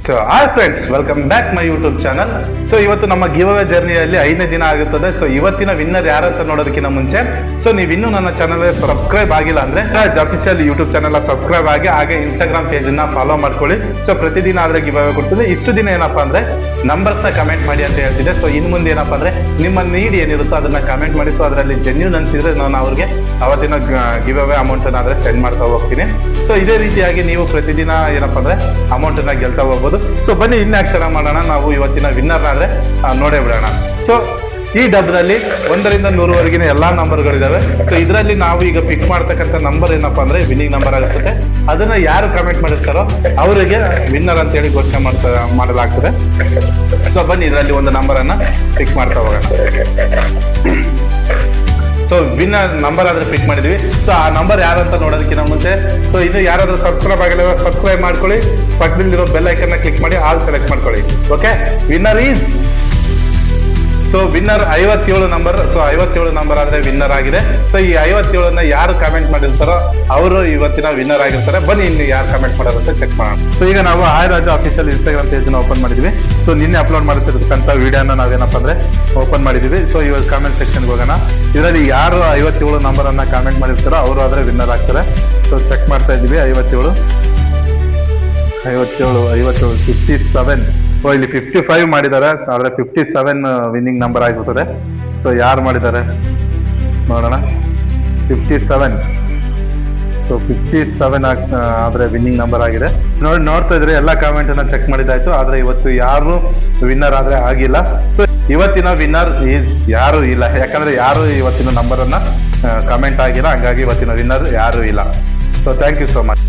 So hi friends, welcome back my YouTube channel. So ಇವತ್ತು ನಮ್ಮ give away ಜರ್ನಿಯಲ್ಲಿ 5ನೇ ದಿನ ಆಗುತ್ತದೆ. ಸೊ ಇವತ್ತಿನ ವಿನ್ನರ್ ಯಾರಂತ ನೋಡೋದಕ್ಕಿಂತ ಮುಂಚೆ, ಸೊ ನೀವು ಇನ್ನೂ ನನ್ನ ಚಾನಲ್ ಸಬ್ಸ್ಕ್ರೈಬ್ ಆಗಿಲ್ಲ ಅಂದ್ರೆ ಅಫಿಷಿಯಲ್ ಯೂಟ್ಯೂಬ್ ಚಾನಲ್ ಸಬ್ಸ್ಕ್ರೈಬ್ ಆಗಿ, ಹಾಗೆ ಇನ್ಸ್ಟಾಗ್ರಾಮ್ ಪೇಜ್ ನ ಫಾಲೋ ಮಾಡ್ಕೊಳ್ಳಿ. ಸೊ ಪ್ರತಿದಿನ ಆದ್ರೆ ಗಿವ್ ಅವೇ ಕೊಡ್ತೀನಿ. ಇಷ್ಟು ದಿನ ಏನಪ್ಪಾ ಅಂದ್ರೆ ನಂಬರ್ಸ್ ನ ಕಮೆಂಟ್ ಮಾಡಿ ಅಂತ ಹೇಳ್ತಿದ್ದೆ. ಸೊ ಇನ್ ಮುಂದೆ ಏನಪ್ಪಾ ಅಂದ್ರೆ ನಿಮ್ಮ ನೀಡ್ ಏನಿರುತ್ತೋ ಅದನ್ನ ಕಮೆಂಟ್ ಮಾಡಿ. ಸೊ ಅದರಲ್ಲಿ ಜೆನ್ಯೂನ್ ಅನ್ಸಿದ್ರೆ ನಾನು ಅವ್ರಿಗೆ ಅವತ್ತಿನ ಗಿವ್ ಅವೇ ಅಮೌಂಟ್ ಆದ್ರೆ ಸೆಂಡ್ ಮಾಡ್ತಾ ಹೋಗ್ತೀನಿ. ಸೊ ಇದೇ ರೀತಿಯಾಗಿ ನೀವು ಪ್ರತಿದಿನ ಏನಪ್ಪಾ ಅಂದ್ರೆ ಅಮೌಂಟ್ ನ ಗೆಲ್ತಾ ಹೋಗ್ಬೋದು. ಸೊ ಬನ್ನಿ ಇನ್ಯಾಕ್ ತರ ಮಾಡೋಣ, ನಾವು ಇವತ್ತಿನ ವಿನ್ನರ್ ಆದ್ರೆ ನೋಡೇ ಬಿಡೋಣ. ಸೊ ಈ ಡಬ್ರಲ್ಲಿ 1 ರಿಂದ 100 ಎಲ್ಲಾ ನಂಬರ್ಗಳಿದಾವೆ. ಸೊ ಇದರಲ್ಲಿ ನಾವು ಈಗ ಪಿಕ್ ಮಾಡ್ತಕ್ಕಂಥ ನಂಬರ್ ಏನಪ್ಪಾ ಅಂದ್ರೆ ವಿನ್ನಿಂಗ್ ನಂಬರ್ ಆಗುತ್ತದೆ. ಅದನ್ನ ಯಾರು ಕಮೆಂಟ್ ಮಾಡಿರ್ತಾರೋ ಅವರಿಗೆ ವಿನ್ನರ್ ಅಂತ ಹೇಳಿ ಘೋಷಣೆ ಮಾಡಲಾಗ್ತದೆ. ಸೊ ಬನ್ನಿ ಇದರಲ್ಲಿ ಒಂದು ನಂಬರ್ ಅನ್ನ ಪಿಕ್ ಮಾಡ್ತಾ ಹೋಗೋಣ. ಸೊ ವಿನ್ನರ್ ನಂಬರ್ ಆದ್ರೆ ಪಿಕ್ ಮಾಡಿದ್ವಿ. ಸೊ ಆ ನಂಬರ್ ಯಾರು ಅಂತ ನೋಡೋದಕ್ಕಿಂತ ಮುಂಚೆ, ಸೊ ಇದು ಯಾರಾದ್ರೂ ಸಬ್ಸ್ಕ್ರೈಬ್ ಆಗಿಲ್ಲ ಸಬ್ಸ್ಕ್ರೈಬ್ ಮಾಡ್ಕೊಳ್ಳಿ. ಪಕ್ಕದಲ್ಲಿರೋ ಬೆಲ್ ಐಕನ್ ಕ್ಲಿಕ್ ಮಾಡಿ ಆಲ್ ಸೆಲೆಕ್ಟ್ ಮಾಡ್ಕೊಳ್ಳಿ. Okay, winner is, so winner 57 number. So 57 number ಆದ್ರೆ ವಿನ್ನರ್ ಆಗಿದೆ. ಸೊ ಈ 57ನ್ನ ಯಾರು ಕಮೆಂಟ್ ಮಾಡಿರ್ತಾರೋ ಅವರು ಇವತ್ತಿನ ವಿನ್ನರ್ ಆಗಿರ್ತಾರೆ. ಬನ್ನಿ ಇನ್ನು ಯಾರು ಕಮೆಂಟ್ ಮಾಡೋದು ಅಂತ ಚೆಕ್ ಮಾಡೋಣ. ಸೊ ಈಗ ನಾವು hi Raju official Instagram page ನ ಓಪನ್ ಮಾಡಿದ್ವಿ. ಸೊ ನಿನ್ನೆ ಅಪ್ಲೋಡ್ ಮಾಡ್ತಿರ್ತಕ್ಕಂಥ ವಿಡಿಯೋನ ನಾವೇನಪ್ಪ ಅಂದ್ರೆ ಓಪನ್ ಮಾಡಿದೀವಿ. ಸೊ ಇವಾಗ ಕಾಮೆಂಟ್ ಸೆಕ್ಷನ್ಗೆ ಹೋಗೋಣ. ಇದರಲ್ಲಿ ಯಾರು 57 ನಂಬರ್ ಅನ್ನ ಕಾಮೆಂಟ್ ಮಾಡಿರ್ತಾರೋ ಅವರು ಆದ್ರೆ ವಿನ್ನರ್ ಆಗ್ತಾರೆ. ಸೊ ಚೆಕ್ ಮಾಡ್ತಾ ಇದ್ದೀವಿ. 57 57 ಇಲ್ಲಿ 55 ಮಾಡಿದ್ದಾರೆ. ಆದ್ರೆ 57 ವಿನ್ನಿಂಗ್ ನಂಬರ್ ಆಗಿರ್ತದೆ. ಸೊ ಯಾರು ಮಾಡಿದ್ದಾರೆ ನೋಡೋಣ. 57, ಸೊ 57 ಆದ್ರೆ ವಿನ್ನಿಂಗ್ ನಂಬರ್ ಆಗಿದೆ. ನೋಡ್ತಾ ಇದ್ರೆ ಎಲ್ಲ ಕಾಮೆಂಟ್ ಅನ್ನ ಚೆಕ್ ಮಾಡಿದಾಯ್ತು. ಆದ್ರೆ ಇವತ್ತು ಯಾರು ವಿನ್ನರ್ ಆದ್ರೆ ಆಗಿಲ್ಲ. ಸೊ ಇವತ್ತಿನ ವಿನ್ನರ್ ಈಸ್ ಯಾರು ಇಲ್ಲ, ಯಾಕಂದ್ರೆ ಯಾರು ಇವತ್ತಿನ ನಂಬರ್ ಅನ್ನ ಕಮೆಂಟ್ ಆಗಿಲ್ಲ. ಹಂಗಾಗಿ ಇವತ್ತಿನ ವಿನ್ನರ್ ಯಾರು ಇಲ್ಲ. So thank you so much.